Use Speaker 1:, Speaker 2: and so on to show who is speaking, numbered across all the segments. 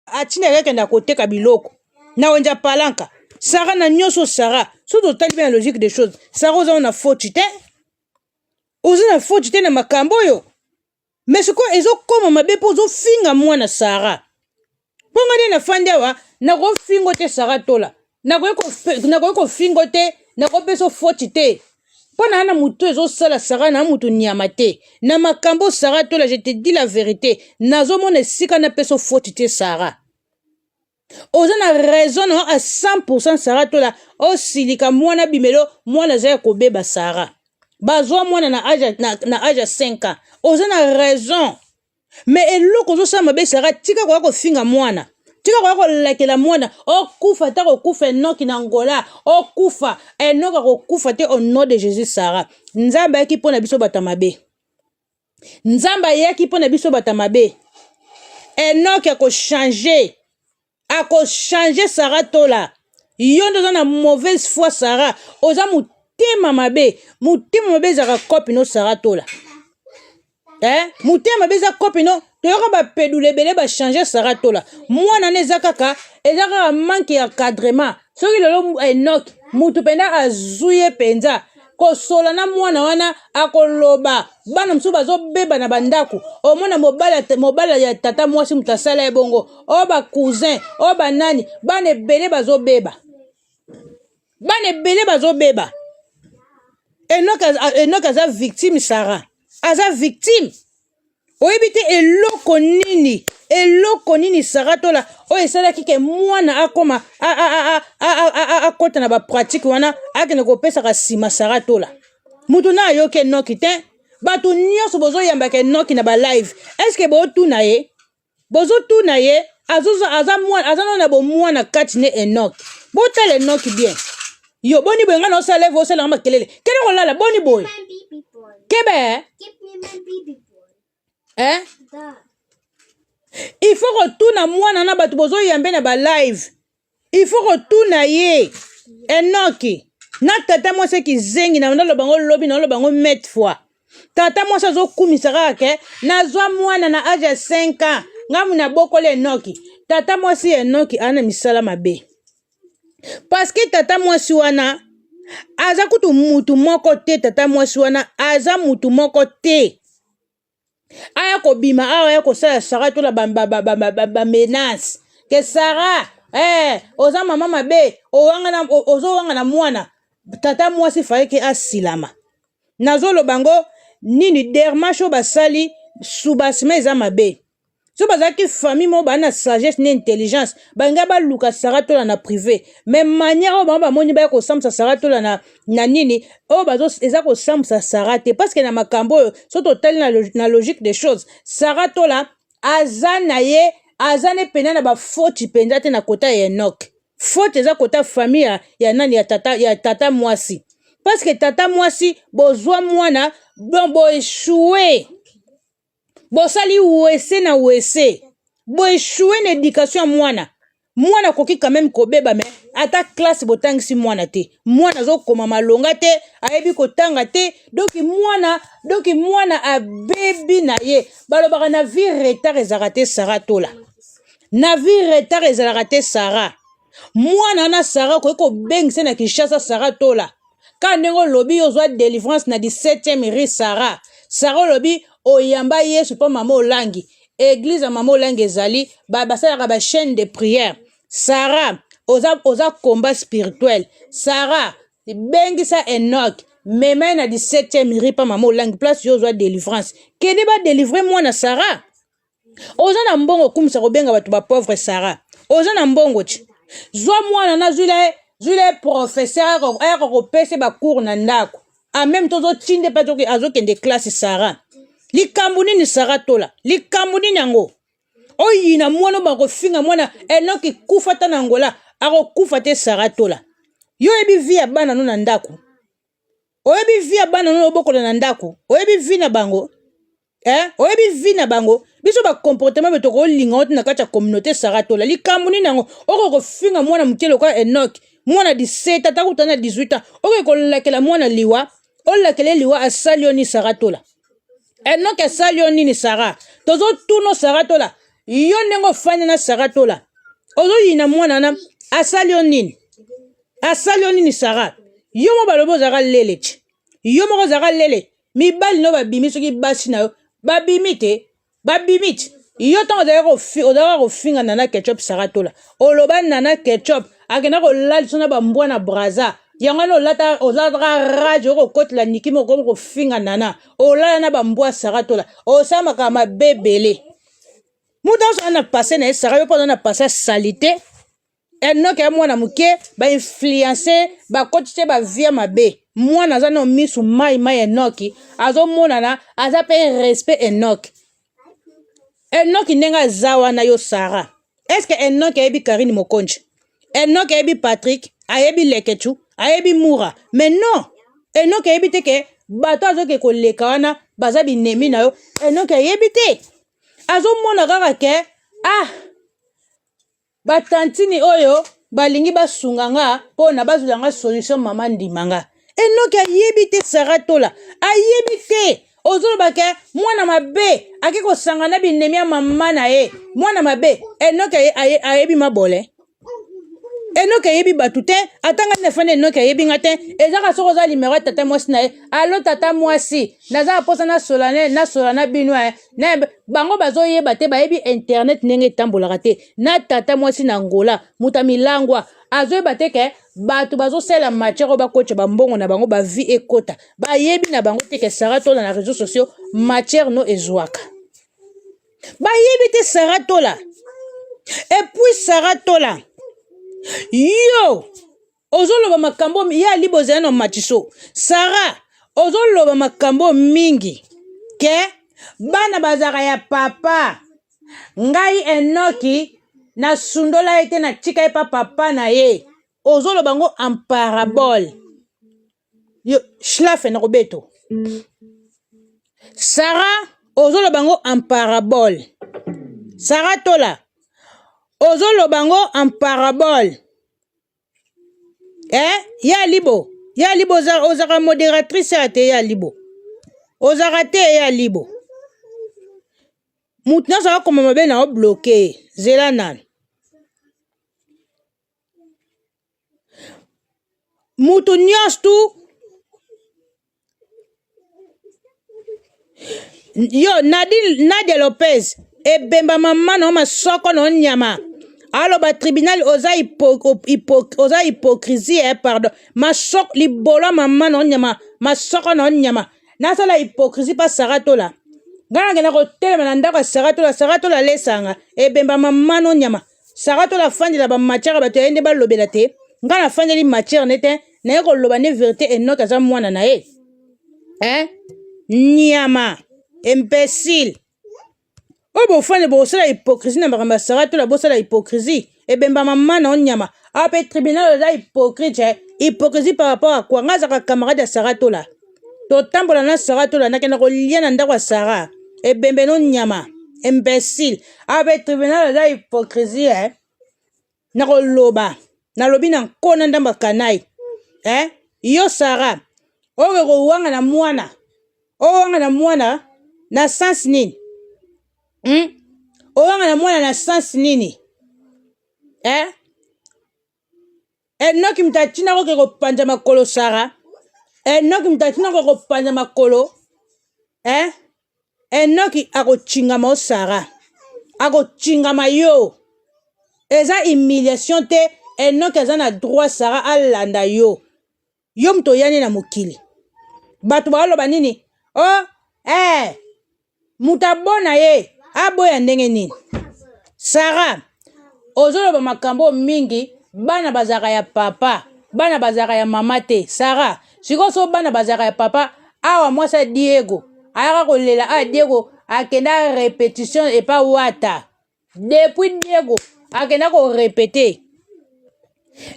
Speaker 1: atina kaka na koteka biloko na wenja palanka Sarah na nyoso Sarah surtout tali bien la logique des choses Sarah oza na faute te oza na faute te na makambo yo mais ce quoi ezokoma mabe po ozofinga mwana Sarah ponga nde na fandi awa nakofingo te Sarah tola nakoki kofingo te nakopesa faute te mpo na ana mutu ezosala Sarah na mutu nyama te na makambo Sarah tola je te dis la vérité nazomona esika napesa faute te Sarah oza na raison non à 100% Sarah tola osilika mwana bimelo mwana zaya kobeba Sarah bazwa mwana na âge 5 ans oza na raison mais eloko ozosala mabe Sarah tika koya kofinga mwana tika koya kolakela mwana okufa ta kokufa Enoki na Angola okufa Enoki akokufa te au nom de Jésus Sarah nzambe ayaki mpo na biso bata mabe nzambe ayaki mpo na biso bata mabe Enoki akochange Sarah tola yo nde oza na mauvaise foi Sarah oza motema mabe ezaka kopi no Sarah tola motema mabe eza kopi no toyoka bapedule ebele bachange Sarah tola mwana ne eza kaka manke ya cadrement soki lelo Enoki mutu mpenza azwi ye mpenza kosola na mwana wana akoloba bana mosusu bazobeba na bandako omona mobala ya tata mwasi mutu asala ye bongo o bacousin o banani bana ebele bazobeba Enoki aza victime Sarah aza victime oyebi te eloko nini Sarah tola oyo esalaki ke mwana akoma akota na bapratique wana akende kopesaka nsima Sarah tola mutu na ayoki Enoki te bato nyonso bozoyambaka Enoki na balive eske botuna ye aza nano na bomwana kati ne Enoki botala Enoki bien yo boni boye nga na osala leve osalanga makelele kende kolala boni boye kebe il faut kotuna mwana na bato bozoyambe na balive il faut kotuna ye Enoki na tata mwasi ekizengi na nalobango lobi na lobango mette fois tata mwasi azokumisa kaka ke nazwa mwana na age ya 5 ans ngamu na bokole Enoki tata mwasi Enoki ana misala mabe parce que tata mwasi wana aza kutu mutu moko te tata mwasi wana aza mutu moko te aya kobima awa ya kosala Sarah tola menace ke Sarah oza mama mabe ozowanga na mwana tata mwasi fayeke asilama nazoloba ngo nini dermasho basali subasima eza mabe so bazaki famille mo bana sagesse na intelligence banga baluka Sarah tola na privé mais manière o ba moni ba ko samsa Sarah tola na nini o bazo eza ko samsa Sarah te parce que na makambo so total na logique des choses Sarah tola azane pena na ba faute penza te na kota ya Enoki faute eza kota famille ya nani ya tata mwasi parce que tata mwasi bozwa mwana bon bo échouer bosali wese na wese bo échouer na éducation ya mwana koki quand même kobeba mais ata classe botangisi mwana te mwana zokoma malonga te ayebi kotanga te donc mwana abebi na ye balobaka na vie retard ezalaka te Sarah tola na vie retard ezalaka te Sarah mwana na Sarah koki kobengisa na Kinshasa Sarah tola ka ndenge olobi ozwa délivrance na 17e rue Sarah olobi oyamba Yesu mpo mama olangi église ya mama olangi ezali basalaka ba chaîne de prière Sarah oza combat spirituel Sarah bengisa Enoki meme na 17e rue mpo mama olangi place yo ozwa délivrance kende ba délivrer mwana Sarah oza na mbongo kumisa kobenga bato ba pauvre Sarah oza na mbongo ti zwa mwana na zule professeur ayako kopesa ba cours na ndako en même temps ozotinde mpe azokende classe Sarah likambo nini Sarah tola likambo nini yango oyina mwana bakofinga mwana Enoki kufa ta na Angola akokufa te Sarah tola yo ebi vi ya bana no na ndako oyebi vi ya bana no bokola na ndako oyebi vi na bango oyebi vi na bango biso ba comportement beto ko linga oti na kati ya communauté Sarah tola likambo nini yango okofinga mwana mutelo kwa Enoki mwana 17 ata kutana 18 ans okolakela mwana liwa olakele liwa asali oni Sarah tola Enoki asali oni ni Sarah tozo tuno Sarah tola yo ndenge ofanya na Sara tola ozoyina mwana na asali yo nini Sara yo mo balobi ozalaka lele ti yo moko ozalaka lele mibali no babimi soki basi na yo babimi te yo ntango ozalaka kofingana na ketchup Sara tola oloba nana ketchup akenda kolalisa na bambwa na braza yango wana olataka rage okokotela niki moko kofinga nana olala na bambwa Sara tola osamaka mabebele mutu azo na pase na ye Sara yo mpo na pase salite enoke ya mwana moke bainfluence bakoti te bavia mabe mwana aza na misu mai enoki azomonana aza mpe respect enoki ndenge aza wana yo Sara eske enoki ayebi Karine Mokonji enoki ayebi Patrick ayebi Leketu ayebi Mura mais non enoki ayebi te ke bato azoke koleka wana baza binemi na yo enoki ayebi te azomona kaka ke batantini oyo balingi basunga nga mpona bazwela nga solution mama ndimanga enoki ayebi te Sara tola ayebi te ozoloba ke mwana mabe ake kosanga na binemi ya mama na ye mwana mabe enoki ayebi mabole enoki ayebi batu te atanga nefane enoki ayebi nga te ezaka soko oza limero ya tata mwasi na ye alo tata mwasi naza posa nasola na bino bango bazoyeba te bayebi internet ndenge etambolaka te na tata mwasi na ngola muta milangwa azoyeba te ke bato bazosala matière oyo bakotya bambongo na bango bavi ekota bayebi na bango te ke Sara tola na réseaux sociaux matière no ezwaka bayebi te Sara tola et puis Sara tola yo ozoloba makambo ya libozela no matiso Sara ozoloba makambo mingi ke bana bazaka ya papa ngai enoki na sundola ete na tika ye pa papa na ye ozoloba ngo en parabole yo schlafe na kobeto Sara ozoloba ngo en parabole Sara tola ozoloba ngo en parabole ya libo ozaka modératrice ate ya libo ozaka te ya libo mutu nyonso akoma mabe na obloke zela nani mutu nyonso tu yo Nadia Lopez ebemba mama na masoko na nyama aloba tribunal oza hypocrisie pardon masoko libolo mama na nyama masoko na nyama nasala hypocrisie pa Sara tola ngana ngena kotelema na ndako ya Sara tola lesanga ebemba mama na nyama Sara tola fandela ba matière bato yende balobela te ngana fandeli matière nete na ye koloba ne vérité enoki aza mwana na ye nyama imbécile o bofane bosala hypocrisie na makambo ya Sara tola bosala hypocrisie ebemba mama na onyama ape tribunal oza hypocrisie par rapport à quoi nga zaka camarade ya Sara tola totambola na Sara tola nakenda kolia na ndako ya Sara ebembe no nyama imbécile ape tribunal oza hypocrisie na koloba nalobi na nkona ndamba kanai yo Sara oyo kowanga na mwana na sens nini owanga na mwana na sens nini enoki mtatina koke kopanja makolo Sara enoki mtatina koke kopanja makolo enoki akochingama o Sara akochingama yo eza humiliation te enoki aza na droit Sara alanda yo mto yani na mokili bato baoloba nini muta bona ye aboya ndenge nini Sara ozoloba makambo mingi bana bazaka ya papa bana bazaka ya mama te Sara sikoso bana bazaka ya papa awa mwasa Diego ayaka kolela Diego akenda répétition epa wata depuis Diego akenda ko répéter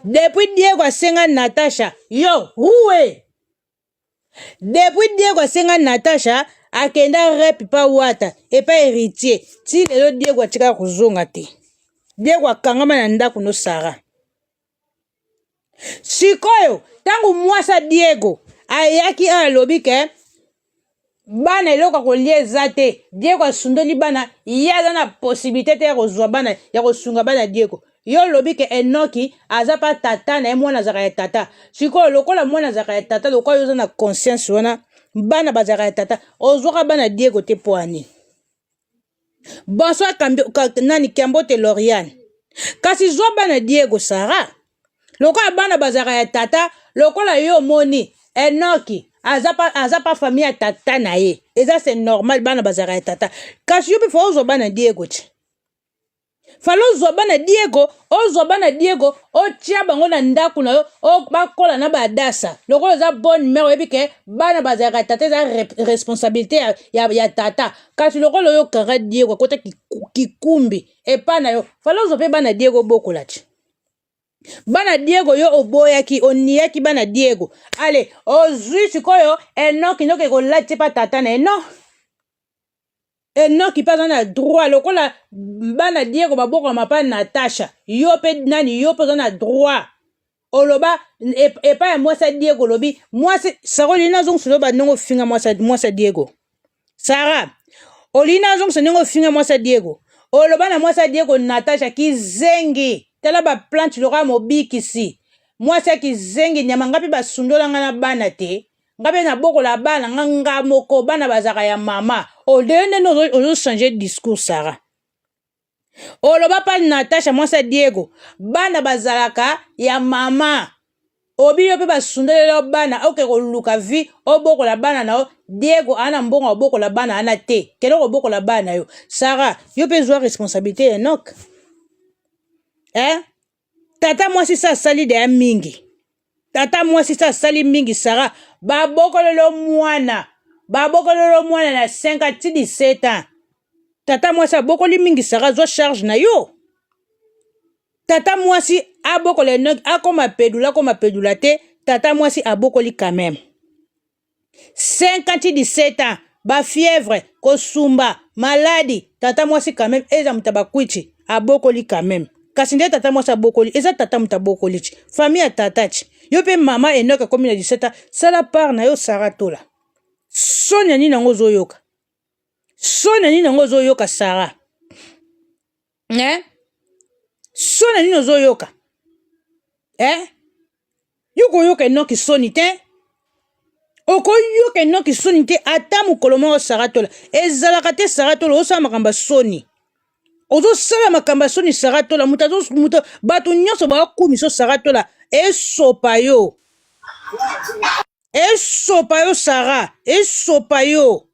Speaker 1: depuis Diego asenga Natasha yo uwe depuis Diego asenga Natasha akenda rep pa wata epa héritier ti lelo Diego atika kuzonga te Diego akangama na ndako no Sara sikoyo tangu mwasa Diego ayaki alobi ke bana eloko kolia eza te Diego asundoli bana ye aza na possibilité te ya kozwa bana ya kosunga bana Diego yo lobi ke Enoki aza pa tata na ye mwana azalaka ya tata sikoyo lokola mwana azalaka ya tata lokola yo oza na conscience wana bana bazalaka ya tata ozwaka bana Diego te po ani bonsoir nani Kambote Loriane kasi zwa bana Diego Sara lokola bana bazalaka ya tata lokola yo moni Enoki aza pa famille ya tata na ye eza c'est normal bana bazalaka ya tata kasi yo mpe fa ozwa bana Diego ti fala ozwa bana Diego otia bango na ndako na yo bakola na badasa lokola oza bonne mère oyebi ke bana bazalaka ya tata eza responsabilité ya tata kasi lokola oyo kara Diego akota kikumbi epa na yo fala ozwa mpe bana Diego bokola ti bana Diego yo oboyaki oniyaki bana Diego ale ozwi sikoyo Enoki noke kolati pa tata na eno Enoki pa na droit lokola bana Diego baboko mapa Natasha yo pe nani yo pe na droit oloba epa ya mwasa Diego lobi mwasa sarolina zong sulo ba nongo finga mwasa Diego Sara olina zong senongo finga mwasa Diego oloba na mwasa Diego Natasha kizengi tala ba plante loka mobikisi mwasi kizengi nyama ngapi basundola nga na bana te ngapi na boko la bana nga moko bana bazaka ya mama odene no ozo changer discours Sara oloba pa Natasha mwasa Diego bana bazalaka ya mama obiyo pe basundolela bana oke koluka vi oboko la bana na Diego ana mbongo oboko la bana ana te kelo oboko la bana yo Sara yo pe zwa responsabilité Enoch tata mwasi sa sali de mingi tata mwasi sa sali mingi Sara babokolelo mwana na 5 ti 17 ans tata mwasi abokoli mingi Sara zwa charge na yo tata mwasi abokole Enoch akoma pedula te tata mwasi abokoli quand même 5 ti 17 ans ba fièvre kosumba maladie tata mwasi quand même eza mutabakwichi abokoli quand même kasi nde tata mwasi abokoli eza tata mutabokoli chi famille ya tata chi yo pe mama Enoch akomi na 17 ans sala part na yo Sara tola sonia nini nango ozoyoka Sara sonia nini ozoyoka yo koyoka Enoch soni te okoyoka Enoch soni te ata mokolo moko Sara tola ezalaka te Sara tola osala makambo soni ozosala makambo ya soni Sara tola muto bato nyonso bakumiso Sara tola esopa yo Sara esopa yo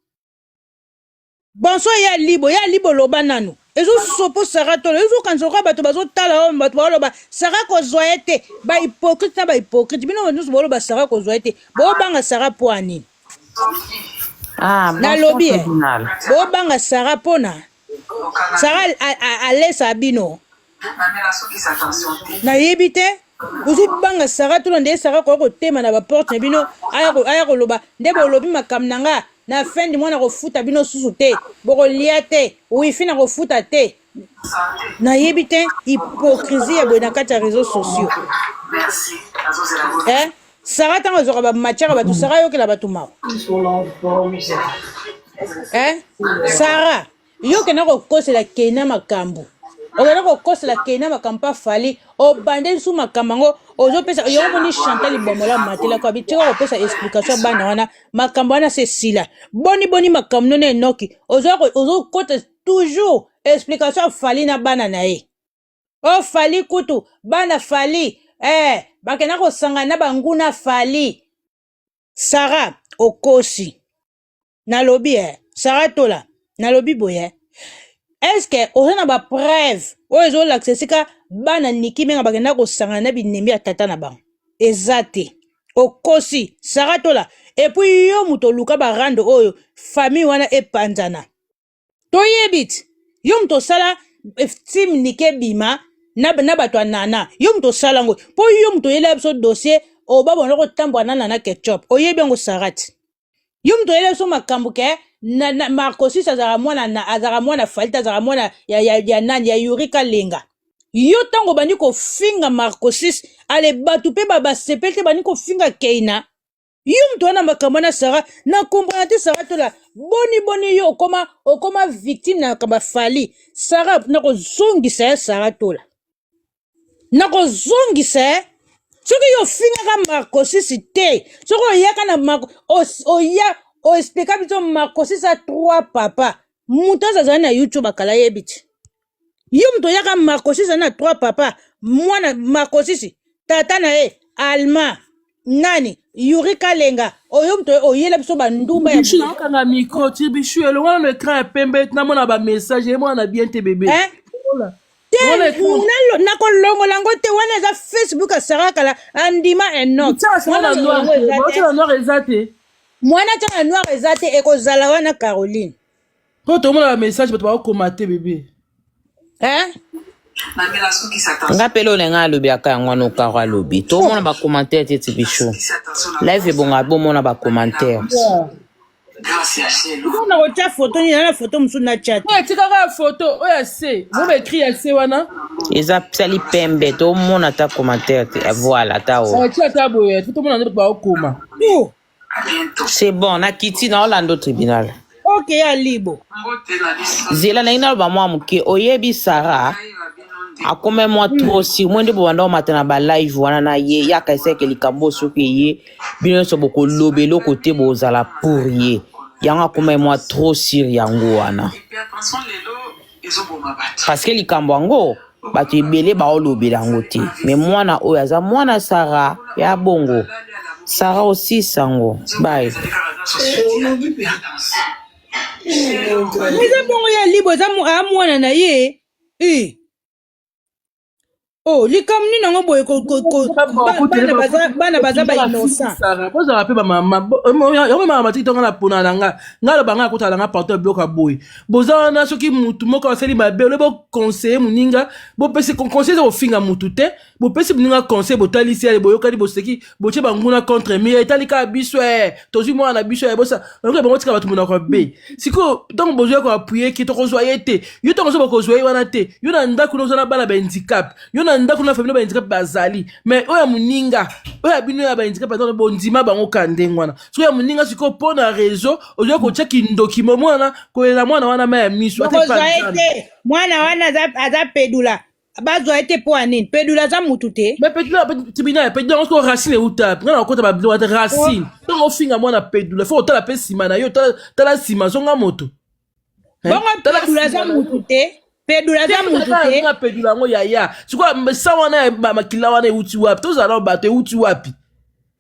Speaker 1: bonsoir ya libo loba nanu ezosopo Sara tola ezokanisa kwa bato bazotala bato baloba Sara kozwa ye te bahypocrite na bahypocrite bino nyonso baloba Sara kozwa ye te bobanga Sara po anini nalobi bobanga Sara pona Sara alesa bino nayebi te ozobanga Sara tola nde Sara kokotema na baporte na bino aya koloba nde bolobi makambo na nga na fin du mois na kofuta bino susu te bokolia te wifi na kofuta te nayebi te hypocrisie ya boye na kati ya réseaux sociaux Sara ntango azwaka bamatiaka bato Sara ayokela bato mawa Sara yokenda kokosela Keina makambo okenda kokosela Keina makambo pa fali obande su makambo yango ozopesa yongo moni Chantal Bomola matela kwa bitika kopesa explication bana wana makambo wana se sila boni makambo none Enoki ozokota toujours explication fali na bana na ye fali kutu bana fali bakenda kosanga na banguna fali Sara okosi nalobi Sara tola nalobi boye est-ce que ozana ba preuve ozo l'accessika bana niki menga bakenda kosanga na binembi ya tata na bango ezate okosi Sara tola et puis yo muto luka ba rando oyo famille wana epanzana toyebit yo muto sala tim nike bima na bato nana yo muto sala ngo po yo muto yela so dossier o babo ndoko tambwa nana ketchup oyebi ngo Sarati yo muto yela so makambo ke na Marcosis azara mwana falita azara mwana ya nani ya Yurika Lenga yo tango bani ko finga Marcosis ale batu pe baba sepete bani ko finga Keina Yum to na makambo na Sarah na comprendre te Sarah to la boni yo okoma victime na kamba fali Sarah na ko zongisa Sarah to la na ko zongisa soki yo finga Marcosis te soki oyaka na Marco oya o explica biso Marcosis a 3 papa muta za na YouTube akala yebiti yum to yaka Marcosis na 3 papa mwana Marcosis tata na Alma nani Yuri Kalenga oyo mto oyela biso bandumba ya
Speaker 2: bichu na kanga micro ti bichu elo wana le écran pembe na mona ba message et moi na bien te bébé
Speaker 1: te nalo nako longo lango te wana za Facebook asara kala andima Enoch
Speaker 2: mwana noir ezate
Speaker 1: mwana ta noir ezate ekozala wana Caroline
Speaker 2: ko to mona ba message bato ba commenter bébé
Speaker 3: nga pele olenga alobi aka yango wana okaro alobi tomona bacommentaire teti bicho live ebonga bomona bacommentaire
Speaker 1: na kotia photo nini na photo mosusu na chat
Speaker 2: tikaka photo oyo se mo baécrit ya se wana
Speaker 3: eza sali pembe tomona ta commentaire te voilà ta o
Speaker 2: ata boye tomona nde baokoma
Speaker 3: c'est bon nakiti na olanda tribunal
Speaker 1: ok ya libo
Speaker 3: zela na ina loba mwa moke oyebi Sarah akome mwa trop si mwende bo wanda matana ba live wana na ye yaka eseke likambo soki ye bino so boko lobelo côté bozala pour ye yanga akome mwa trop sur yango wana parce que likambo yango bato ebele baolobela yango te mais mwana oyo aza mwana Sarah ya bongo Sarah aussi sango bye
Speaker 1: eza bongo ya libo eza mwana na ye oh likambo nini nango boye bana baza innocent
Speaker 2: kozala mpe bamama yango mama matiki tonga na pona na nga nga loba nga akotala nga partout biloko ya boye boza wana soki mutu moko asali mabe ole boconseille moninga bopesi conseil eza kofinga mutu te bopesi moninga conseil botalisi ale boyokani boseki botie banguna contre mire etali kaka biso tozwi mwana na biso bosa yango bango tika bato monako be sikoyo ntango bozwa koapuye ki tokozwa ye te yo ntango so bokozwa ye wana te yo na ndako noza na bana bahandicap yo na ndako na famille bahandicap bazali mais oyo moninga oyo bino ya bahandicap bazali bondima bango kandenge wana so ya moninga sikoyo mpo na réseau ozwa kotia kindokimo mwana kolela mwana wana ma ya miso
Speaker 1: bokozwa ye te mwana wana aza pedula bazwa ete po anini pedula za mutu te
Speaker 2: mais pedula tribunal pedula ngo racine euta ngana okota ba bilo ata racine donc ofinga mwana pedula faut otala pe sima na yo tala sima zonga moto
Speaker 1: bongo pedula za mutu te pedula za mutu te
Speaker 2: nga pedula ngo yaya sikoa sa wana makila wana euti wapi tozala bato euti wapi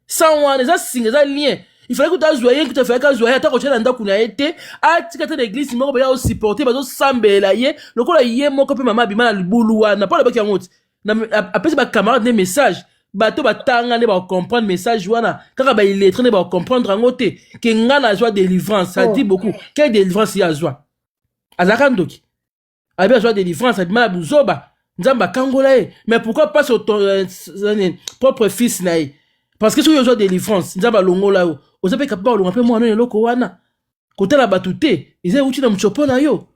Speaker 2: sa wana eza singa eza lien il fallait que tu azwa que tu fais que azwa ata ko chela ndaku na ete atika te l'église moko ba supporter bazo sambela ye lokola ye moko pe mama bima na libulu wana pa lebaki yango na apesi ba camarade des messages bato batanga ne ba comprendre message wana kaka ba illettré ne ba comprendre yango te ke ngana joie délivrance ça dit beaucoup quelle délivrance ya joie azaka ndoki abi joie délivrance abi mala buzoba nzamba kangola ye mais pourquoi pas sur ton propre fils na ye parce que si joie délivrance nzamba longola yo ozape kapaba olonga mpe mwana oyo eloko wana kotala bato te eza euti na mchopo na yo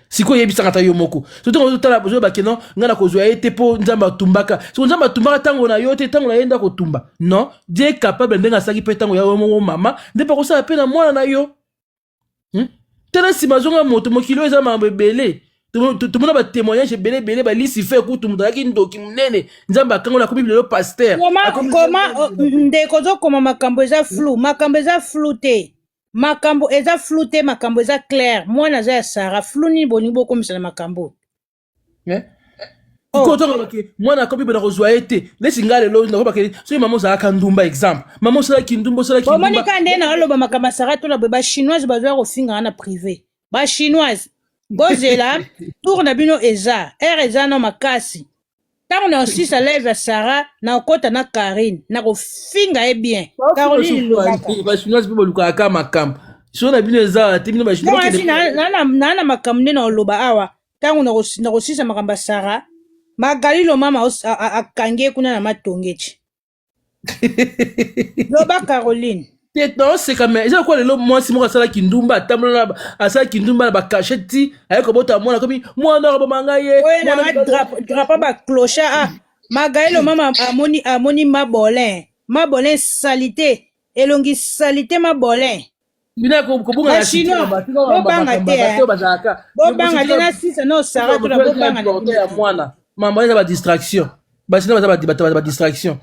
Speaker 2: sikoyo oyebisaka ta yo moko soki ozotala ozoyo bakeno ngai na kozwa ye te mpo nzambe atumbaka siko nzambe atumbaka ntango na yo te ntango na ye nda kotumba non die capable ndenge asalaki mpe ntango ya yo moko mama nde mpa kosala mpe na mwana na yo tala nsima zonga moto mokili oyo eza mambo ebele tomona batémoignage ebele balisi fe kutu moto ayaki ndoki monene nzambe akangola akomi bilelo paster
Speaker 1: koma ndeko ozokoma makambo eza flou te makambo eza flou te makambo eza clair mwana aza ya Sarah flou nini bolingi bokomisana makambo
Speaker 2: kotoke mwana akomi bena kozwa ye te lesi nga lelo nakobakeli soki mama ozalaka ndumba exemple mama osalaki ndumba
Speaker 1: omonika nde na oloba makambo ya Sarah tola boye bachinoise bazwya kofingaka na privé bachinoise bozela tour na bino eza eza na makasi ntango na osisa live ya Sarah na okota na Karine na kofinga ye bien Caroline
Speaker 2: bachinoise mpe bolukaka ka makambo so na bino eza te bino
Speaker 1: na makambo nde na oloba awa ntango na kosisa makambo ya Sarah Magalilo mama akange kuna na matongeti loba Caroline
Speaker 2: non c'est quand même eza quoi lelo mwasi moko asalaki ndumba atambola asalaki ndumba na bakasheti ayeko bota mwana komi mwana robomanga ye
Speaker 1: drapa ba cloche Magaelo mama amoni mabolin salité elongi salité mabolin
Speaker 2: Bina ko bunga na
Speaker 1: chinois bobanga te na sisa no sara to bobanga
Speaker 2: ya mwana mama eza ba distraction basina ba distraction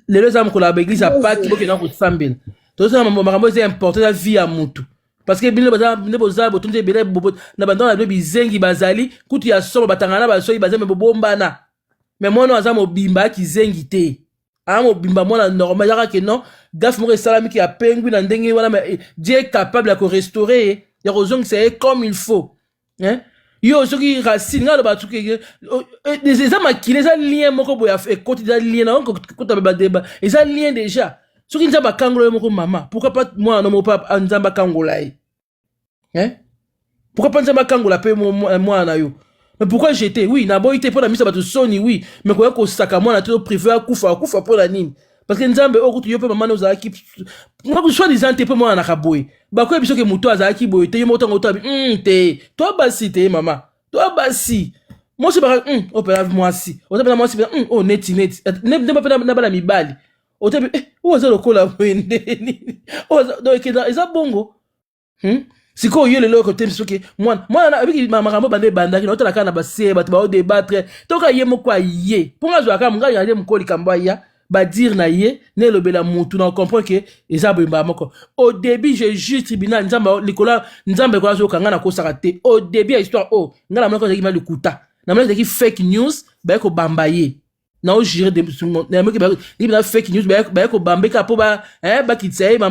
Speaker 2: lelo za mkola ba église apaki boke na ko sambela to ça makambo c'est important la vie ya mutu parce que bino boza botunze bele na bandona na bizengi bazali kutu ya somo batangana basoyi bazame bobombana mais mwana aza mobimba kizengi te mobimba mwana normal yaka ke non gaffe moko esalami ki apengwi na ndenge wana mais Dieu est capable ya ko restaurer ya ko c'est comme il faut hein yo soki racine ngalo batu ke eza makile eza lien moko boya ekoti eza lien na kota ba débat eza lien déjà soki nzamba kangola moko mama pourquoi pas moi no mo pas nzamba kangola hein pourquoi pas nzamba kangola pe moi na yo. Mais pourquoi j'étais? Oui, n'a pas été pour la mise à battre Sony, oui. Mais quoi qu'on s'accamole à tout privé à Koufa pour la nime. Parce que Nzambe, oh, tu peux maman nous a qui. Moi, soit disant, t'es pas moi en Akaboy. Bah, quoi, puisque Mouto a qui boy, t'es montant au tabi. Toi, bassi, t'es maman. Toi, bassi. Moi, c'est pas, opéra, moi, si. Au tabi, moi, c'est, oh, net. Ne pas n'a pas la mi bali. Au tabi, oh, ça le cola, oh, donc, ils ont bongo. Siko yo lelo ko temso ke mwana abiki makambo bande bandaki na otala kana base bato ba débattre toka ye moko ye ponga zo aka mga yande mukoli kamba ya ba dire na ye ne lobela mutu na comprendre que eza bimba moko au début je juge tribunal nzamba likola nzamba ko zo kanga na ko sakate au début histoire ngala moko zaki mal kuta na mala zaki fake news ba ko bamba ye na o jure de na moko ba fake news ba ko bambeka po ba ba kitsaye ba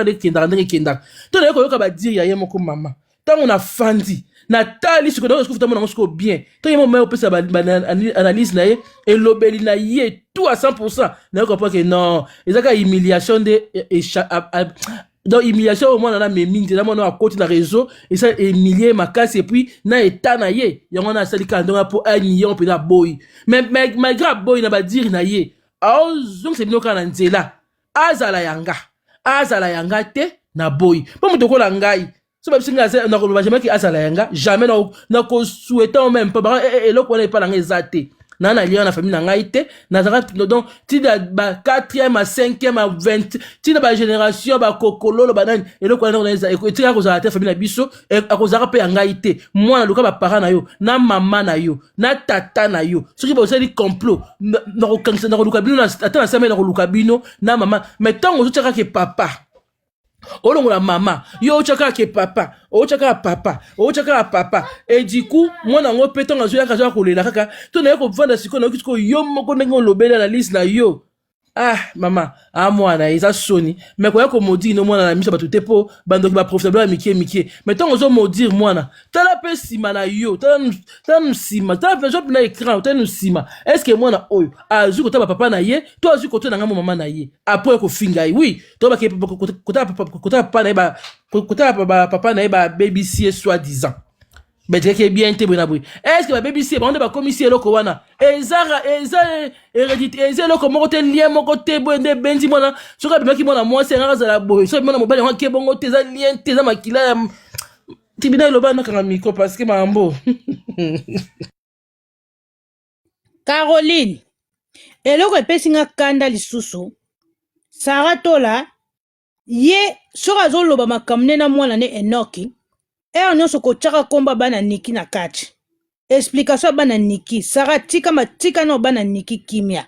Speaker 2: de kenda ndenge kenda to na ko yoka ba dire ya ye moko mama tango na fandi na tali siko na ko futa mona ngo bien to ye mo me opesa ba analyse na ye et lobeli na ye tout à 100% na ko pas que non ezaka humiliation de donc humiliation au moins na memi na mona akoti na réseau et ça humilier ma casse et puis na état na ye yango na sali ka ndonga po ani on peut na boy mais malgré boy na ba dire na ye donc c'est binoka na nzela azala yanga te na boy po muto ko la ngai so ba bisinga na ko ba jamais ki azala yanga jamais na ko souhaiter même pas eloko na pas la ngezate na lien na famille na ngai te na donc ti da ba 4e à 5e à 20 ti da ba génération ba kokololo banani eloko na neza e ti ka ko za ta famille na biso e ko za pe ngai te moi na luka ba parents na yo na mama na yo na tata na yo soki ba osali complot na ko kanisa na ko luka bino na ata na sema na ko luka bino na mama mais tant on tchaka ke papa olongola mama yo ochaka ke papa papa et du coup moi na ngo peton azo ya kaza ko lela kaka to na ko vanda siko na kitiko yo moko ndenge lobela na liste na yo mama mwana eza soni mais ko ya ko modi no mwana na miso batu tepo bando ki ba profitable ya mikie mais tant ozo modir mwana tala pe sima na yo tala sima tala pe job na écran tala sima est-ce que mwana oyo azu ko ta papa na ye to azu ko to na ngamo mama na ye après ko finga oui to ba ko ta papa na ba ko ta papa na ba babysitter soi-disant mais c'est bien te bona boy est-ce que ba babysitter ba on ba commissaire loko wana eza hérédité eza loko moko te lien moko te bonde benzi mona soka bimaki mona moi c'est ngaka za la boy so mona mobali ngake bongo te za lien te za makila ya tibina loba na kanga micro parce que mambo
Speaker 1: Caroline eloko epesi nga kanda lisusu Sarah tola ye soka zoloba makamne na mwana ne Enoki nyonso kotiaka komba bana niki na kati explication bana niki Sarah tika no bana niki kimia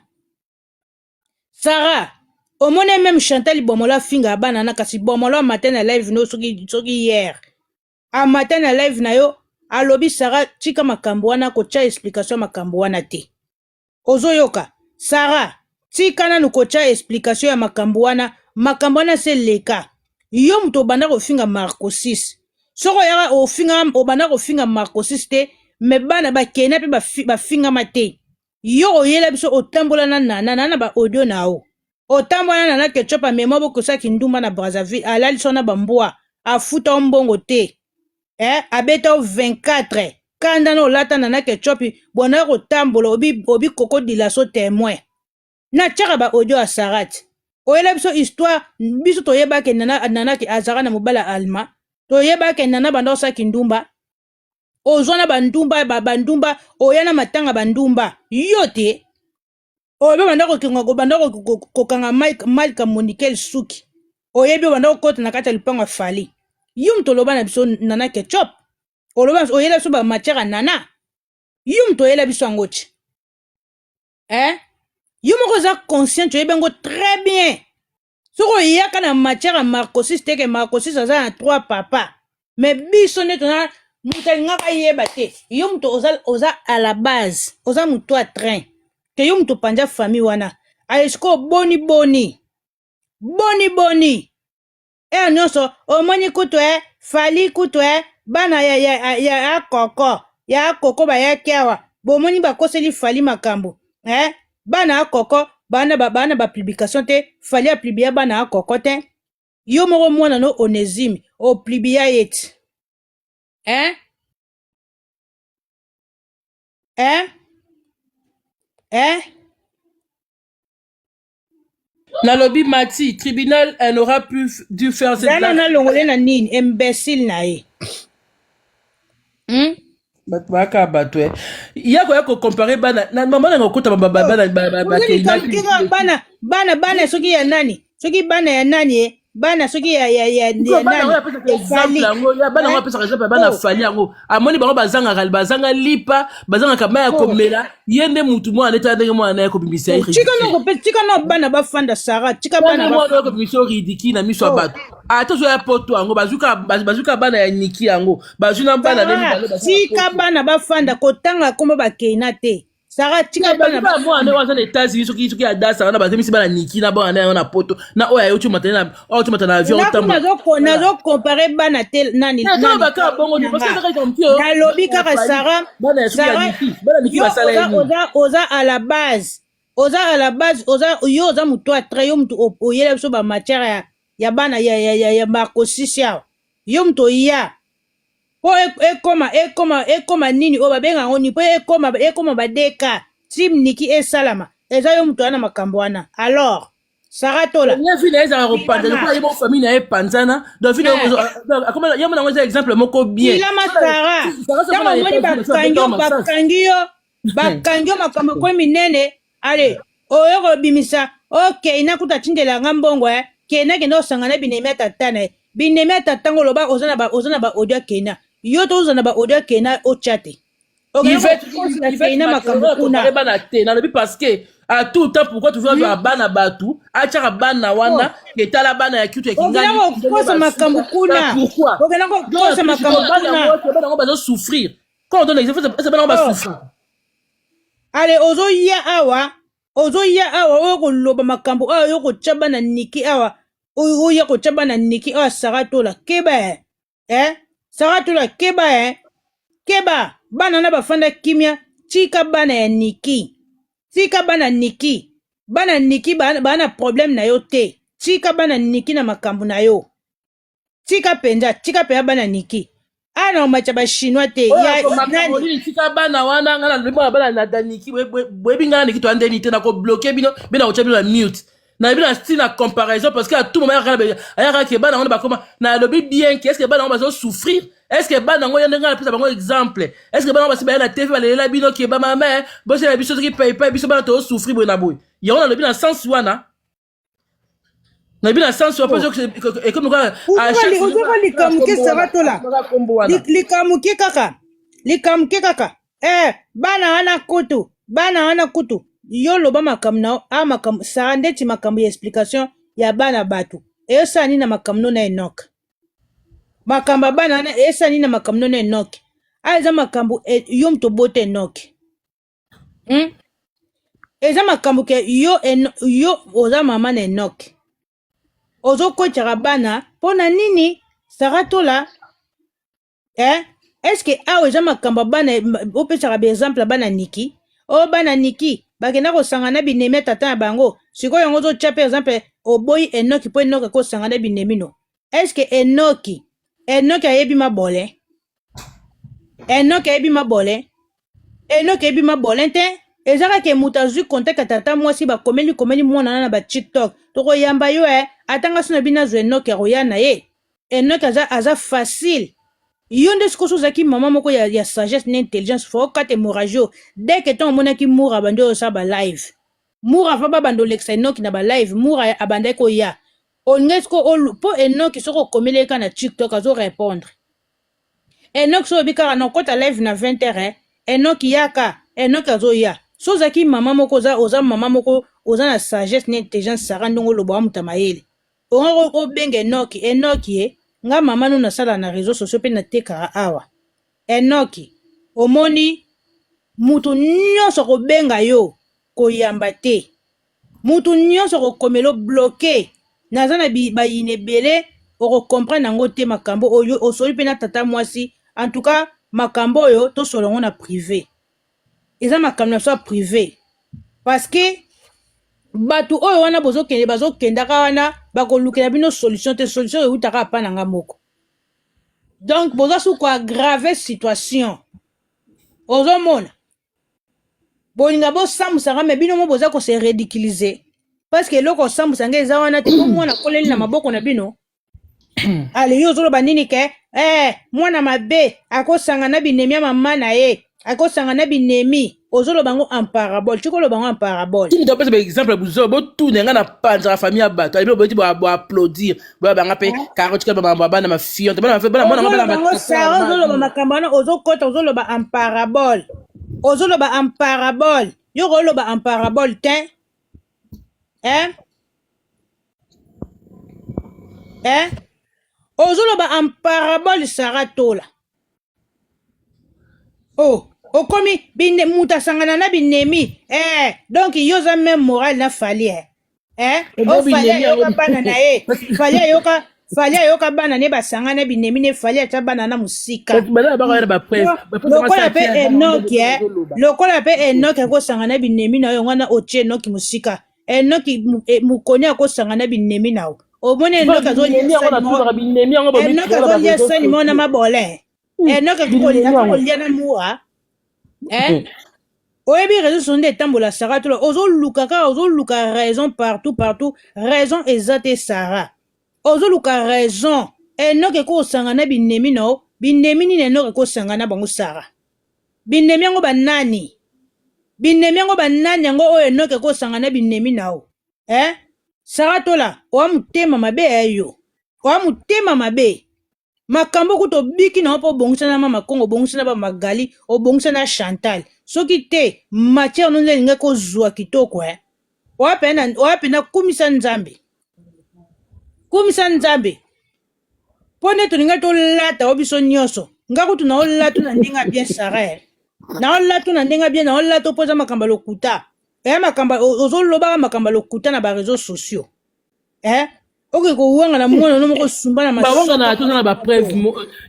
Speaker 1: Sarah omone même Chantal bomola finga bana na kasi bomola matin na live no soki hier a matin na live na yo alobi Sarah tika makambo wana kotia explication makambo wana te ozoyoka Sarah tika na nukotia explication ya makambo wana se leka yo mto banda ko finga Marco 6 soko yaka obanda kofinga Marco 6 te me bana bakena pe bafinga mate yo oyela biso otambola na nana ba audio nao otambola na ketchup memo bokosaki ndumba na Brazzaville alali sona bambwa afuta mbongo te abeta 24 kanda no lata na ketchup bona kotambola obi kokodila so témoin na tchaka ba audio a Sarat oyela biso histoire biso toyeba ke nana ki azara na mobala alma toyeba ke nana banda osaki ndumba ozwana bandumba bandumba oyana matanga bandumba yote oyebi banda kokanga Malika Monikel suki oyebi banda kokota na kati ya lipango ya Fally yum toloba na biso nana ketchup oyela biso bamatière ya nana yum toyela biso yango ti yo moko oza conscient oyebi yango très bien soki oyaka na matière ya Marcosis teke Marcosis aza na 3 papa mais biso nde tona moto alingaka yeba te yo moto oza à la base oza moto a train ke yo moto panja famille wana alesiko boni nyonso omoni kutu Fally kutu bana ya koko bayaki awa bomoni bakoseli Fally makambo bana ya koko bana bapublication te Fally aplibia bana ya koko te yo moko mwana no Onésime oplibia yeti
Speaker 2: Nalobi Mati, tribunal, elle aura dû faire cette
Speaker 1: dana na longole na nini imbécile na ye
Speaker 2: baka bato yako yako comparer bana na mama na ngokota bana
Speaker 1: soki ya nani soki bana ya nani bana soki ya nani
Speaker 2: bana ngo pesa exemple bana Fally yango amoni bango bazanga lipa bazanga kama ya komela yende mutu mwa neta ndenge mwa na ko bimisa yi
Speaker 1: tika no bana bafanda Sarah tika bana
Speaker 2: mwa ko bimisa ridiki na miso bato ata so ya poto yango bazuka bana ya niki yango bazuna bana
Speaker 1: neni tika bana bafanda kotanga komba bakena te Sarah tika bana
Speaker 2: ba mo ane waza na États-Unis soki ya dasa wana bazemisi bana niki na bana na poto na oya yo tu matana avion
Speaker 1: tambo nazo comparer bana tel nani
Speaker 2: na baka bongo ni parce que comme tu
Speaker 1: na lobby kaka Sarah
Speaker 2: bana niki basala
Speaker 1: oza à la base oza muto a très yo muto oyela biso ba matière ya bana ya Marcosis ya yo muto ya po ekoma nini o babenga ngo ni po ekoma badeka team niki esalama eza yo muto ana makambo wana alors Sarah tola
Speaker 2: ya vile eza repanda ko yebo famille na epanzana do vile akoma yamo na ngoza exemple moko bien
Speaker 1: ila masara tama moni bakangio makambo ko minene ale oyo ko bimisa okay inakuta tindela ngambongo kena kena osangana bineme tatana bineme tatango loba ozana ba audio kena yo to ozana ba audio kena o chate
Speaker 2: il va makambo kuna bana te na lobi parce que à tout temps pourquoi tu veux bana batu acha bana wana ketala bana ya kitu ya kingani
Speaker 1: kosa makambo kuna
Speaker 2: pourquoi
Speaker 1: kosa makambo kuna
Speaker 2: bana ngo bazo souffrir quand on donne l'exemple ça bana ba souffrir
Speaker 1: ale ozo ya awa oyo koloba makambo awa yo kochaba na niki awa oyo kochaba na niki awa saratola keba saratola keba bana na bafanda kimia tika bana ya niki bana niki bana problème na yo te tika bana niki na makambo na yo tika penza bana niki ana macha ba chinois te
Speaker 2: ya nani tika bana wana ngana libo bana na niki boyebi ngana niki to andeni te na ko bloquer bino o chabino na mute na bino style na comparaison parce que à tout moment ayaka ke bana ngana bakoma na lobi bien que est-ce que bana ngana bazo souffrir est-ce que bana ngana ngana pesa bango exemple est-ce que bana ngana basi na TV balela bino ke ba mama bosse la biso qui paye pas biso bana to souffrir bona boy ya on a lobi na sens wana na bina sens wa peso et comme à chaque fois
Speaker 1: likamuke saratola likamuke kaka bana wana kutu yo loba makambo na makambo sara ndeti makambo ya explication ya bana batu eyosa nini na makambo na Enoch makambo bana wana eyosa nini na makambo na Enoch eza makambo yo mto bote Enoch eza makambo ke yo oza mama na Enoch ozo kochaka bana pona nini saratola est-ce que awa eza makambo bana opesaka ba exemple bana niki bana niki bakenda kosangana binemi tata na bango sikoyo yango ozotia pe exemple oboyi Enoch po Enoch akosangana binemi no est-ce que Enoch ayebi mabole te ezaka ke mutu azwi contact tata mwasi bakomeli mwana na ba TikTok tokoyamba yo atanga sona bina zo Enoch akoya na ye Enoch aza facile yo nde sikoso ozalaki mama moko ya sagesse na intelligence fo okata hémorragie dès que ntango omonaki mura bandi oyo osala ba live Moura va bando lexa Enoch na ba live Moura abandai ko ya. Onesco po Enoch soko komeleka na TikTok azo répondre. Enoch so bika na kota live na 20h. Enoch yaka, Enoch azo ya. So zaki mama moko oza mama moko oza na sagesse na intelligence sara ndongo lobo wa mutamayele. Ongo ko benga Enoch ye nga mama no na sala na réseaux sociaux pe na teka awa. Enoch omoni mutu nyonso ko benga yo koyamba te. Mutu nyonso ko komelo bloqué. Naza na bayine bele oko comprendre ngo te makambo oyo osoli pe na tata mwasi. En tout cas makambo oyo to solongo na privé. Eza makambo na so privé. Parce que batu oyo wana bozo kendaka wana bakolukela bino solution te solution eutaka pa nanga moko. Donc bozo su ko aggraver situation. Ozo mona. Bolinga bo samusanga me bino mo boza ko se ridiculiser. Parce que loko samusanga eza wana te mwana koleli na maboko na bino. Ale yo zolo banini ke mwana mabe akosanga na binemi ya mama na ye akosanga na binemi ozolo bango en parabole chikolo bango en parabole
Speaker 2: tu dois par exemple buzo bo tout nenga na panza la famille abato ale bo ti bo applaudir bo banga pe carotte ka baba na ma fille on bana mwana
Speaker 1: bango sa ozolo ba makambana ozokota ozolo ba en parabole yo rolo ba en parabole te ozoloba en parabole saratola. Oh, okomi binde muta sangana na binemi. Donc yoza même moral na fali o fali yoka bana na ye. Fali yoka bana ne basangana binemi ne fali ata bana na musika. Lokola pe Enoch ko sangana binemi na yo ngana oche Enoch musika. Enoch mukoni akosangana binemi na yo. Omone Enoch azolia sani mona mabole. Enoch akolia na muwa. Oyebi réseaux sont des tambola Sarah tout ozo luka raison partout raison exacte Sarah. Ozo luka raison. Enoch ko sangana binemi no binemi ni Enoch ko sangana bango Sarah. Binemi ngo banani ngo o Enoch ko sangana binemi nao. Sarah tola o mutema mabe ayo o mutema mabe makambo kuto biki na opo bongisa na mama Kongo bongisa na ba Magali o bongisa na Chantal soki te matière no lenga ko zwa kitoko o apena kumisa nzambe pone to ninga to lata obiso nyoso nga kutu na olatu na ndinga bien Sarah na olatu na ndinga bien na olatu poza makamba lokuta makamba ozoloba makamba lokuta na ba réseaux sociaux oke ko wanga na mwana no moko sumba na
Speaker 2: masoko ba wanga na tona ba preuve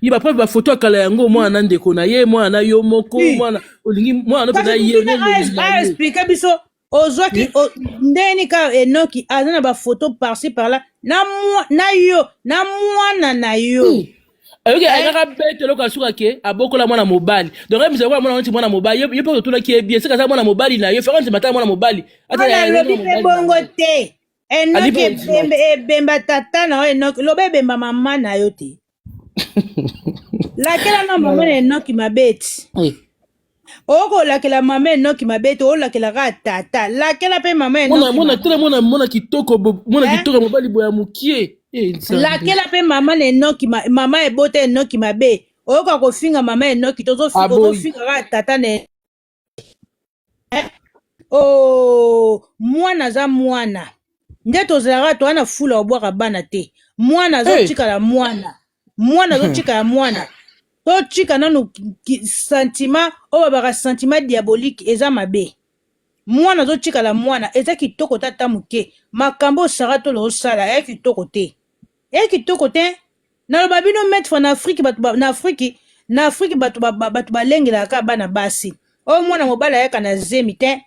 Speaker 2: yi ba preuve ba photo akala yango mwana ndeko na ye mwana yo moko mwana olingi mwana no na ye
Speaker 1: ne explique biso ozwaki ndeni ka Enoch azana ba photo par-ci par-là na mwana na yo
Speaker 2: ayoki ayaka bete loko asuka ke abokola mwana mobali donc ayebisa kwa mwana mobali ye po totuna ki bien seka za mwana mobali na yo fera nzima ta mwana mobali
Speaker 1: ata ya lobi pe bongo te Enoch ebemba tata na Enoch lobe ebemba mama na yo te lakela na mama na Enoch mabeti oko lakela mama Enoch mabeti o lakela ka tata lakela pe mama Enoch
Speaker 2: mwana kitoko mobali boya mukie
Speaker 1: lakela pe mama na Enoch mama ebote Enoch mabe oyoka kofinga mama Enoch tozofinga ka tata na mwana za mwana nde tozalaka to wana fula obwaka bana te mwana azotikala mwana azotikala mwana totika nanu sentiment oyo babaka sentiment diabolique eza mabe mwana azotikala mwana eza kitoko tata moke makambo osaka tolo osala eza kitoko te naloba bino mettre na Afrique bato balengelaka bana basi oyo mwana mobali ayaka na zemi te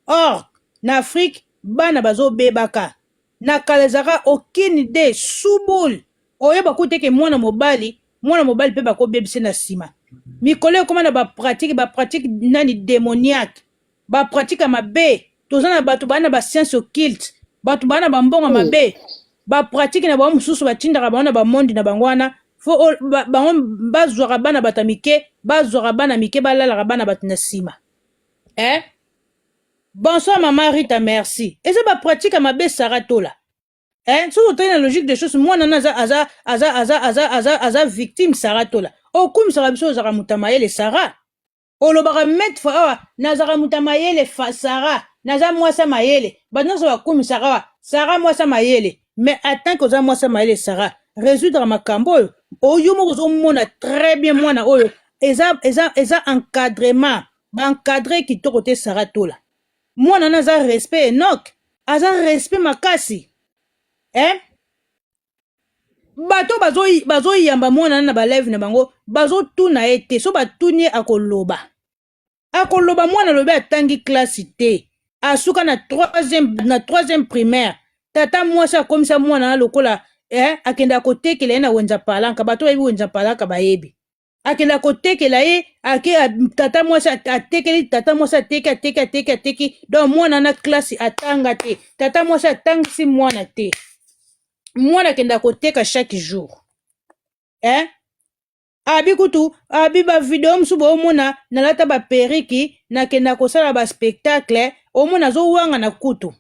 Speaker 1: or na Afrique bana bazobebaka na kalezaka aucune idée subul oyeba kuteke mwana mobali pe bakobebise na sima mikolo ekoma na bapratique nani démoniaque bapratique mabe toza na bato bana ba science occulte bato bana bambongo mabe bapratique na bango mosusu batindaka bango na bamondi na bango wana fo bango bazwaka bana bato mike balalaka bana bato na sima Bonsoir maman Rita, merci. Et c'est pas pratique à ma belle Sarah Tola. Hein, si vous tenez la logique des choses, moi nana aza victime Sarah Tola. Oh comme Sarah biso zara mutamaye Sarah. Oh lo bara mettre fa nazara mutamaye Sarah. Naza moi sa mayele. Ba non ça comme Sarah moi sa mayele. Mais attends que moi sa mayele Sarah. Résoudre ma cambo. Oh yo mo zo mona très bien moi na oyo. Eza encadrement. Encadré qui to côté Sarah Tola. Moi nana za respect Enoch. Aza respect makasi. Hein? Bato bazo yamba mwana na ba live na bango bazo tuna ete so batuni akoloba mwana lobe atangi classe te asuka na troisième primaire tata mwasi akomisa mwana na lokola akenda kotekela ye na wenza palanka bato bayebi wenza palanka bayebi akenda kotekela ye tata mwasi atekeli tata mwasi ateki donc mwana na classe atanga te tata mwasi atangisi mwana te mwana kenda koteka chaque jour. Hein? Abi kutu, abi ba video msubo omona nalata ba periki na kenda kosala ba spectacle omona zo wanga na kutu.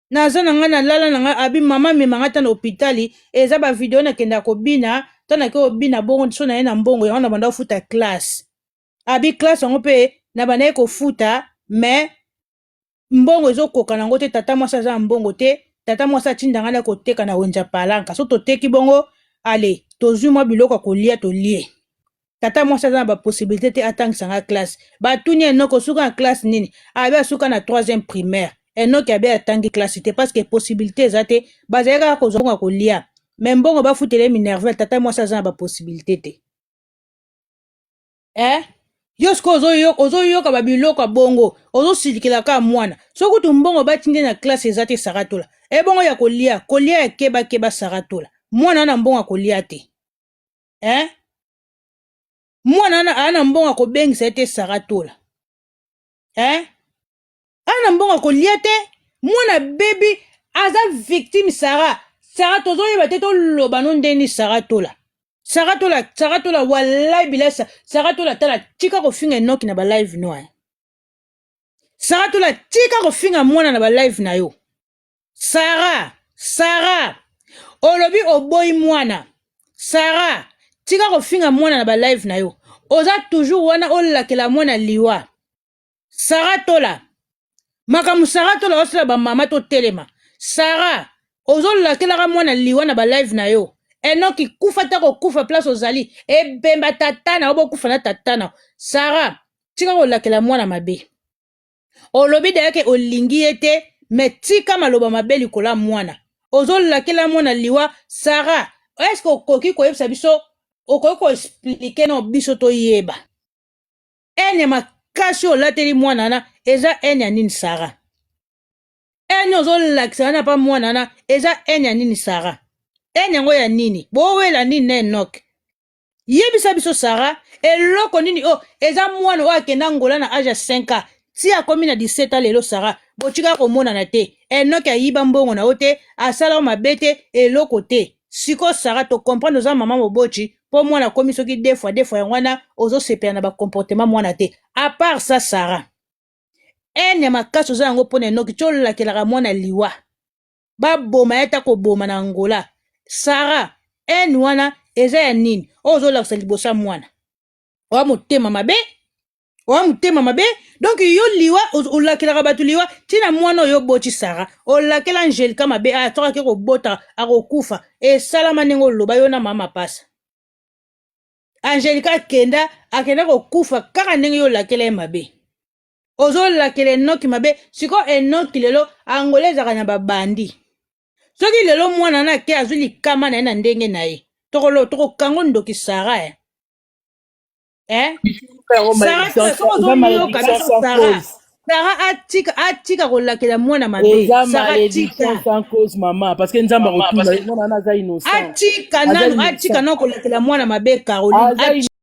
Speaker 1: Naza nanga na lala nanga abi mama me mangata na hôpitali eza ba video na kenda kobina tana ke obina bongo so na ye na mbongo ya na banda futa classe. Abi classe ngo pe na bana ko futa mais mbongo ezo koka nango te tata mwasa za mbongo te. Tata mwasa tindanga na koteka na wenja palanka so toteki bongo ale tozui mwa biloko kolia tolie tata mwasa za ba possibilité te atangisa nga classe batuni enoko suka na classe nini abe suka na 3e primaire enoki abe atangi classe te parce que possibilité ezate bazalaka kozonga kolia mais mbongo bafutele minervel tata mwasa za ba possibilité te yosko ozoyoka babiloko bongo ozosilikilaka mwana soki tumbongo batinde na classe ezate saratola ebongo ya kolia ya keba saratola mwana na mbongo kolia te mwana ana mbongo kobengisa ete saratola ana mbongo kolia te mwana baby aza victime Sarah tozoyeba te toloba no ndeni saratola Saratola wallahi bilasa Saratola tala tika kofinga Enoki na ba live no Saratola tika kofinga mwana na ba live na yo Sarah olobi oboyi mwana Sarah tika kofinga mwana na ba live na yo oza toujours wana olakela mwana liwa Saratola makamu Saratola osala ba mama to telema Sarah ozolakela mwana liwa na ba live na yo Enoki kufa tako kufa place ozali ebemba tatana obo kufa na tatana Sarah tika kolakela mwana mabe olobi de yake olingi ete metika maloba mabe likola mwana ozolakela mwana liwa Sarah est-ce que okoki koyebisa biso okoki ko expliquer no biso to yeba ene makasi olateli mwana na eza ene ya nini Sarah ene ozolakisa na pa mwana na eza ene ya nini Sarah enyango ya nini bowela nini na Enoch yebisa biso Sarah eloko nini eza mwana oyo akenda ngola na age 5 ans si akomi na 17 ans lelo Sarah botika komona na te Enoch ayiba mbongo na ote asala mabe te eloko te siko Sarah to comprendre za mama mobochi po mwana komi soki deux fois wana ozo sepela na ba comportement mwana te à part ça Sarah enya makaso za yango pona Enoch chola kelaka mwana liwa baboma yata ko boma na ngola Sarah wana eza ya nini ozolakisa libosa mwana wa mutema mabe donc yo liwa olakelaka bato liwa tina mwana oyo boti Sarah olakela Angelica mabe atoka ke kobota akokufa esalama ndenge oloba yo na mama pasa Angelica akenda kokufa kaka ndenge yo olakela mabe ozolakela Enoch mabe siko Enoch lelo angole ezaka na babandi soki lelo mwana na ke azuli kama na ndenge na ye toko kango ndoki Sarah Sarah atika kolakela mwana mabe atika nano kolakela mwana mabe Caroline